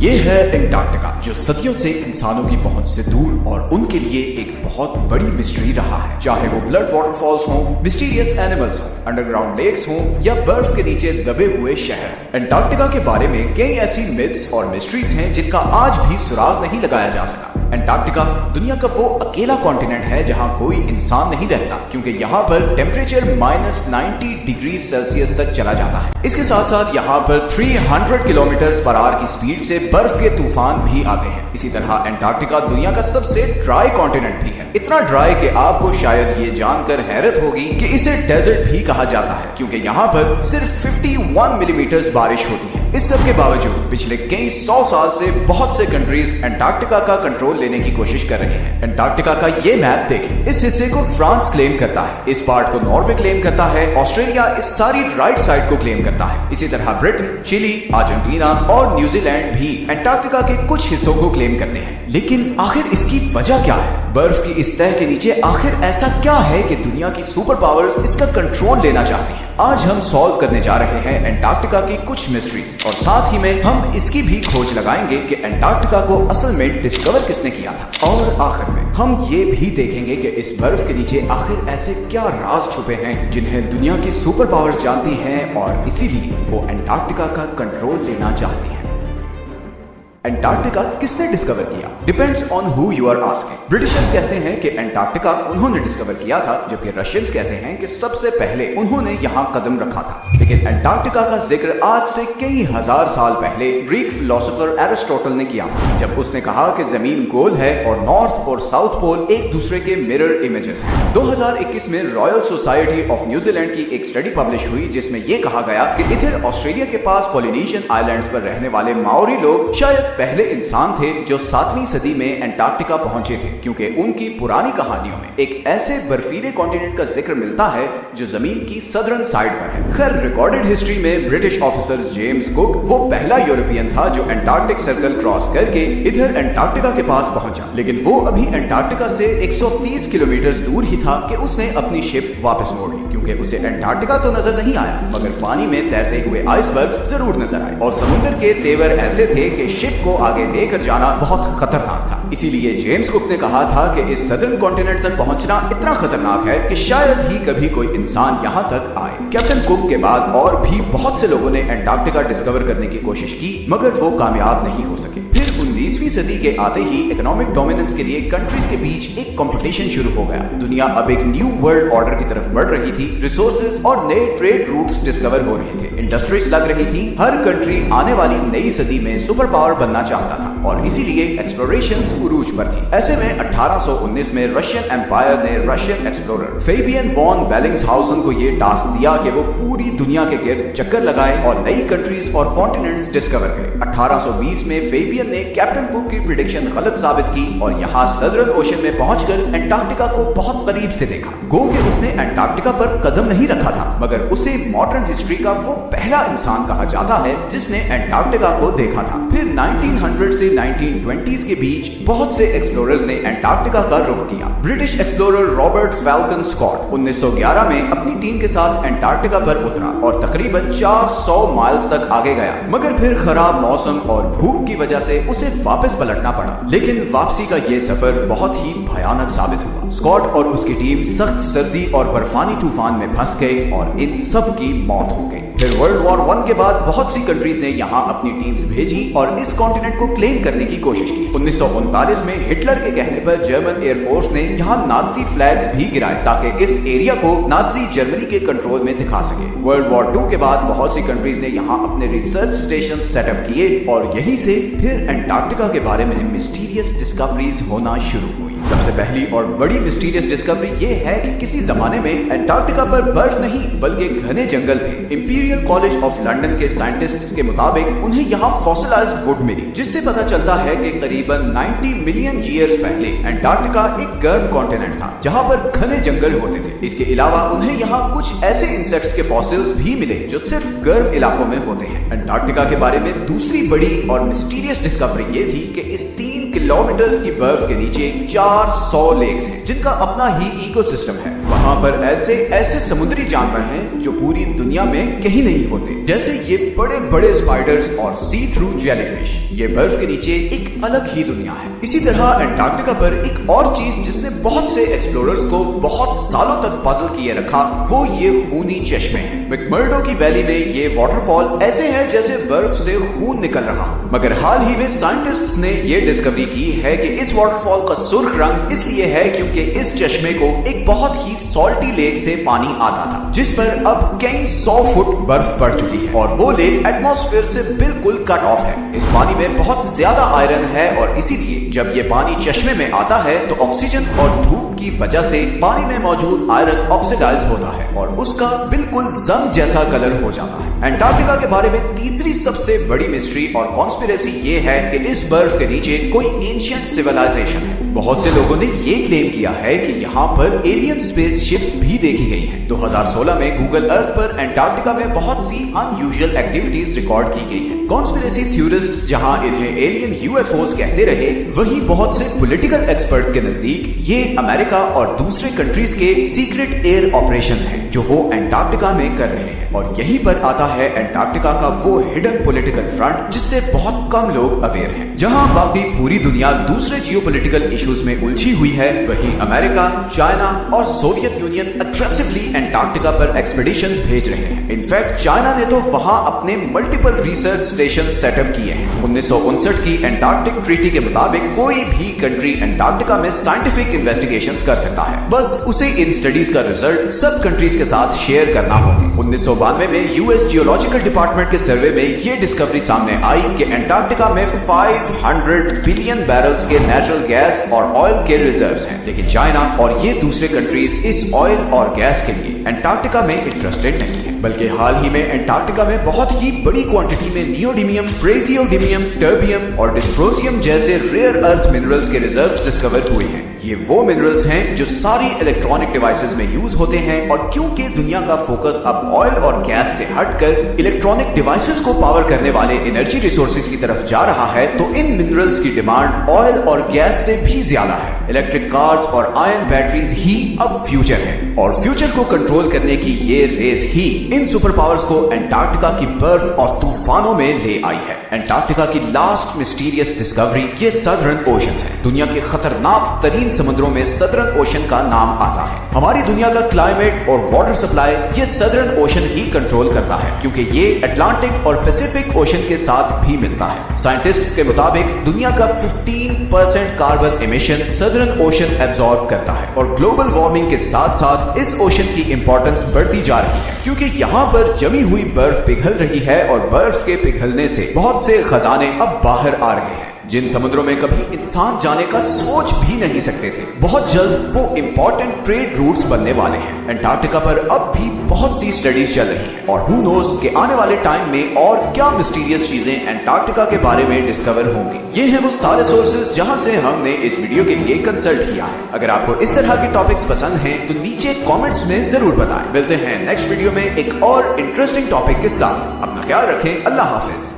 ये है एंटार्क्टिका, जो सदियों से इंसानों की पहुंच से दूर और उनके लिए एक बहुत बड़ी मिस्ट्री रहा है। चाहे वो ब्लड वाटरफॉल्स हो, मिस्टीरियस एनिमल्स हो, अंडरग्राउंड लेक्स हो या बर्फ के नीचे दबे हुए शहर, एंटार्क्टिका के बारे में कई ऐसी मिथ्स और मिस्ट्रीज हैं जिनका आज भी सुराग नहीं लगाया जा सका। एंटार्क्टिका दुनिया का वो अकेला कॉन्टिनेंट है जहां कोई इंसान नहीं रहता, क्योंकि यहाँ पर टेम्परेचर -90 डिग्री सेल्सियस तक चला जाता है। इसके साथ साथ यहाँ पर 300 किलोमीटर पर आवर की स्पीड से बर्फ के तूफान भी आते हैं। इसी तरह एंटार्क्टिका दुनिया का सबसे ड्राई कॉन्टिनेंट भी है, इतना ड्राई कि आपको शायद ये जानकर हैरत होगी कि इसे डेजर्ट भी कहा जाता है, क्योंकि यहाँ पर सिर्फ 51 मिलीमीटर बारिश होती है। इस सब के बावजूद पिछले कई 100 साल से बहुत से कंट्रीज एंटार्क्टिका का कंट्रोल लेने की कोशिश कर रहे हैं। एंटार्क्टिका का ये मैप देखें, इस हिस्से को फ्रांस क्लेम करता है, इस पार्ट को नॉर्वे क्लेम करता है, ऑस्ट्रेलिया इस सारी राइट साइड को क्लेम करता है। इसी तरह ब्रिटेन, चिली, अर्जेंटीना और न्यूजीलैंड भी एंटार्क्टिका के कुछ हिस्सों को क्लेम करते हैं। लेकिन आखिर इसकी वजह क्या है? बर्फ की इस तह के नीचे आखिर ऐसा क्या है कि दुनिया की सुपर पावर्स इसका कंट्रोल लेना चाहती हैं? आज हम सॉल्व करने जा रहे हैं एंटार्क्टिका की कुछ मिस्ट्रीज, और साथ ही में हम इसकी भी खोज लगाएंगे कि एंटार्क्टिका को असल में डिस्कवर किसने किया था। और आखिर में हम ये भी देखेंगे कि इस बर्फ के नीचे आखिर ऐसे क्या राज छुपे हैं जिन्हें दुनिया की सुपर पावर्स जानती हैं और इसीलिए वो एंटार्क्टिका का कंट्रोल लेना चाहती हैं। एंटार्क्टिका किसने डिस्कवर किया? Depends on who you are asking. Britishers कहते हैं कि एंटार्क्टिका उन्होंने डिस्कवर किया था, जबकि रशियंस कहते हैं कि सबसे पहले उन्होंने यहाँ कदम रखा था। लेकिन एंटार्क्टिका का जिक्र आज से कई हजार साल पहले ग्रीक फिलोसोफर एरिस्टोटल ने किया था, जब उसने कहा कि जमीन गोल है और नॉर्थ और साउथ पोल एक दूसरे के मिरर इमेजेस हैं। 2021 में रॉयल सोसाइटी ऑफ न्यूजीलैंड की एक स्टडी पब्लिश हुई जिसमें यह कहा गया कि इधर ऑस्ट्रेलिया के पास पॉलिनेशियन आइलैंड्स पर रहने वाले माओरी लोग शायद पहले इंसान थे जो 7वीं सदी में एंटार्क्टिका पहुंचे थे, क्योंकि उनकी पुरानी कहानियों में एक ऐसे बर्फीले कॉन्टिनेंट का जिक्र मिलता है जो जमीन की सदर्न साइड पर है। खैर, रिकॉर्डेड हिस्ट्री में ब्रिटिश ऑफिसर जेम्स कुक वो पहला यूरोपियन था जो एंटार्क्टिक सर्कल क्रॉस करके इधर एंटार्क्टिका के पास पहुंचा, लेकिन वो अभी एंटार्क्टिका से 130 किलोमीटर दूर ही था कि उसने अपनी शिप वापस मोड़ ली, क्योंकि उसे एंटार्क्टिका तो नजर नहीं आया, मगर पानी में तैरते हुए आइसबर्ग्स जरूर नजर आए, और समुद्र के तेवर ऐसे थे कि शिप को आगे लेकर जाना बहुत खतरनाक था। इसीलिए जेम्स कुक ने कहा था कि इस सदर्न कॉन्टिनेंट तक पहुंचना इतना खतरनाक है कि शायद ही कभी कोई इंसान यहाँ तक आए। कैप्टन कुक के बाद और भी बहुत से लोगों ने एंटार्क्टिका डिस्कवर करने की कोशिश की, मगर वो कामयाब नहीं हो सके। फिर 19वीं सदी के आते ही इकोनॉमिक डोमिनेंस के लिए कंट्रीज के बीच एक कंपटीशन शुरू हो गया। दुनिया अब एक न्यू वर्ल्ड ऑर्डर की तरफ बढ़ रही थी, रिसोर्सेज और नए ट्रेड रूट्स डिस्कवर हो रहे थे, इंडस्ट्रीज लग रही थी। हर कंट्री आने वाली नई सदी में सुपर पावर बनना चाहता था और इसीलिए एक्सप्लोरेशंस उरूज पर थी। ऐसे में 1819 में रशियन एम्पायर ने रशियन एक्सप्लोरर फेबियन वॉन बेलिंग्सहाउसन को ये टास्क दिया कि वो पूरी दुनिया के गिर्द चक्कर लगाए और नई कंट्रीज और कॉन्टिनेंट्स डिस्कवर करें। 1820 में फेबियन ने कैप्टन कुक की प्रेडिक्शन गलत साबित की और यहाँ सदर्न ओशन में पहुंचकर एंटार्क्टिका को बहुत करीब से देखा। गो कि उसने एंटार्क्टिका पर कदम नहीं रखा था, मगर उसे मॉडर्न हिस्ट्री का वो पहला इंसान कहा जाता है जिसने एंटार्क्टिका को देखा था। फिर 1900 से 1920s के बीच बहुत से एक्सप्लोरर्स ने एंटार्क्टिका का रुख किया। British explorer Robert Falcon Scott 1911 में अपनी टीम के साथ एंटार्क्टिका पर उतरा और तकरीबन 400 माइल्स तक आगे गया, मगर फिर खराब मौसम और भूख की वजह से उसे वापस पलटना पड़ा। लेकिन वापसी का ये सफर बहुत ही भयानक साबित हुआ। स्कॉट और उसकी टीम सख्त सर्दी और बर्फानी तूफान में फंस गए और इन सब की मौत हो गई। फिर वर्ल्ड वॉर 1 के बाद बहुत सी कंट्रीज ने यहाँ अपनी टीम्स भेजी और इस कॉन्टिनेंट को क्लेम करने की कोशिश की। 1939 में हिटलर के कहने पर जर्मन एयरफोर्स ने यहाँ नाजी फ्लैग्स भी गिराए ताकि इस एरिया को नाजी जर्मनी के कंट्रोल में दिखा सके। वर्ल्ड वॉर 2 के बाद बहुत सी कंट्रीज ने यहाँ अपने रिसर्च स्टेशन सेटअप किए और यहीं से फिर एंटार्क्टिका के बारे में मिस्टीरियस डिस्कवरीज होना शुरू हुई। सबसे पहली और बड़ी मिस्टीरियस डिस्कवरी ये है कि किसी जमाने में एंटार्क्टिका पर बर्फ नहीं बल्कि घने जंगल थे। इंपीरियल कॉलेज ऑफ लंदन के साइंटिस्ट्स के मुताबिक उन्हें यहाँ फॉसिलाइज्ड वुड मिली, जिससे पता चलता है कि करीबन 90 मिलियन ईयर्स पहले एंटार्क्टिका एक गर्म कॉन्टिनेंट था जहाँ पर घने जंगल होते थे। इसके अलावा उन्हें यहाँ कुछ ऐसे इंसेक्ट्स के फॉसिल्स भी मिले जो सिर्फ गर्म इलाकों में होते हैं। एंटार्क्टिका के बारे में दूसरी बड़ी और मिस्टीरियस डिस्कवरी ये थी कि इस 3 किलोमीटर की बर्फ के नीचे 400 लेक्स हैं जिनका अपना ही इकोसिस्टम है। वहाँ यहाँ पर ऐसे समुद्री जानवर हैं जो पूरी दुनिया में कहीं नहीं होते, जैसे ये बड़े बड़े स्पाइडर्स और सी थ्रू जेलीफिश। ये बर्फ के नीचे एक अलग ही दुनिया है। इसी तरह एंटार्क्टिका पर एक और चीज जिसने बहुत से एक्सप्लोरर्स को बहुत सालों तक पजल किए रखा, वो ये खूनी चश्मे हैं। मैकमर्डो की वैली में ये वाटरफॉल ऐसे है जैसे बर्फ से खून निकल रहा। मगर हाल ही में साइंटिस्ट्स ने ये डिस्कवरी की है कि इस वाटरफॉल का सुर्ख रंग इसलिए है क्योंकि इस चश्मे को एक बहुत ही सॉल्टी लेक से पानी आता था, जिस पर अब कई 100 फुट बर्फ पड़ चुकी है और वो लेक एटमॉस्फेयर से बिल्कुल कट ऑफ है। इस पानी में बहुत ज्यादा आयरन है और इसीलिए जब ये पानी चश्मे में आता है तो ऑक्सीजन और धूप की वजह से पानी में मौजूद आयरन ऑक्सीडाइज होता है और उसका बिल्कुल जंग जैसा कलर हो जाता है। एंटार्क्टिका के बारे में तीसरी सबसे बड़ी मिस्ट्री और कॉन्स्पिरेसी ये है कि इस बर्फ के नीचे कोई एंशिएंट सिविलाइजेशन है। बहुत से लोगों ने ये क्लेम किया है कि यहाँ पर एलियन स्पेस शिप्स भी देखी गई हैं। 2016 में गूगल अर्थ पर एंटार्क्टिका में बहुत सी अनयूजुअल एक्टिविटीज रिकॉर्ड की गई हैं। कॉन्स्पिरेसी थ्योरिस्ट्स जहां इन्हें एलियन यूएफओस कहते रहे, वहीं बहुत से पॉलिटिकल एक्सपर्ट्स के नजदीक ये अमेरिका और दूसरे कंट्रीज के सीक्रेट एयर ऑपरेशंस हैं जो वो एंटार्क्टिका में कर रहे हैं। और यहीं पर आता है एंटार्क्टिका का वो हिडन पॉलिटिकल फ्रंट जिससे बहुत कम लोग अवेयर हैं। जहां बाकी पूरी दुनिया दूसरे जियोपॉलिटिकल इश्यूज में उलझी हुई है, वहीं अमेरिका, चाइना और सोवियत यूनियन अग्रेसिवली एंटार्क्टिका पर एक्सपेडिशंस भेज रहे हैं। इनफैक्ट चाइना ने तो वहां अपने मल्टीपल रिसर्च स्टेशन सेटअप किए हैं। 1959 की एंटार्क्टिक ट्रीटी के मुताबिक कोई भी कंट्री एंटार्क्टिका में साइंटिफिक इन्वेस्टिगेशंस कर सकता है, बस उसे इन स्टडीज का रिजल्ट सब कंट्रीज के साथ शेयर करना होगा। 1992 में यूएस जियोलॉजिकल डिपार्टमेंट के सर्वे में ये डिस्कवरी सामने आई कि एंटार्क्टिका में 500 बिलियन बैरल्स के नेचुरल गैस और ऑयल के रिजर्व्स हैं, लेकिन चाइना और ये दूसरे कंट्रीज इस ऑयल और गैस के लिए एंटार्क्टिका में इंटरेस्टेड नहीं है। बल्कि हाल ही में एंटार्क्टिका में बहुत ही बड़ी क्वांटिटी में नियोडिमियम, प्रेसियोडिमियम, टर्बियम और डिस्प्रोसियम जैसे रेयर अर्थ मिनरल्स के रिजर्व्स डिस्कवर हुए हैं। ये वो मिनरल्स हैं जो सारी इलेक्ट्रॉनिक डिवाइसेस में यूज होते हैं और क्योंकि दुनिया का फोकस अब ऑयल और गैस से हटकर इलेक्ट्रॉनिक डिवाइसेस को पावर करने वाले एनर्जी रिसोर्सेज की तरफ जा रहा है, तो इन मिनरल्स की डिमांड ऑयल और गैस से भी ज्यादा है। इलेक्ट्रिक कार्स और आयन बैटरीज ही अब फ्यूचर है और फ्यूचर को कंट्रोल करने की ये रेस ही इन सुपर पावर्स को एंटार्क्टिका की बर्फ और तूफानों में ले आई है। एंटार्क्टिका की लास्ट मिस्टीरियस डिस्कवरी ये सदर्न ओशंस है। दुनिया के खतरनाक तरीन समुद्रों में सदर्न ओशन का नाम आता है। हमारी दुनिया का क्लाइमेट और वाटर सप्लाई ये सदर्न ओशन ही कंट्रोल करता है, क्योंकि ये अटलांटिक और पैसिफिक ओशन के साथ भी मिलता है। साइंटिस्ट्स के मुताबिक दुनिया का 15% carbon emission southern ocean absorb करता है और ग्लोबल वार्मिंग के साथ साथ इस ओशन की इंपॉर्टेंस बढ़ती जा रही है, क्योंकि यहाँ पर जमी हुई बर्फ पिघल रही है और बर्फ के पिघलने से बहुत से खजाने अब बाहर आ रहे हैं जिन समुद्रों में कभी इंसान जाने का सोच भी नहीं सकते थे। बहुत जल्द वो इंपॉर्टेंट ट्रेड रूट्स बनने वाले हैं। एंटार्क्टिका पर अब भी बहुत सी स्टडीज चल रही हैं और हु नोज कि आने वाले टाइम में और क्या मिस्टीरियस चीजें एंटार्क्टिका के बारे में डिस्कवर होंगी। ये हैं वो सारे सोर्सेज जहां से हमने इस वीडियो के लिए कंसल्ट किया है। अगर आपको इस तरह के टॉपिक्स पसंद हैं तो नीचे कमेंट्स में जरूर बताएं। मिलते हैं नेक्स्ट वीडियो में एक और इंटरेस्टिंग टॉपिक के साथ। अपना ख्याल रखें। अल्लाह हाफिज।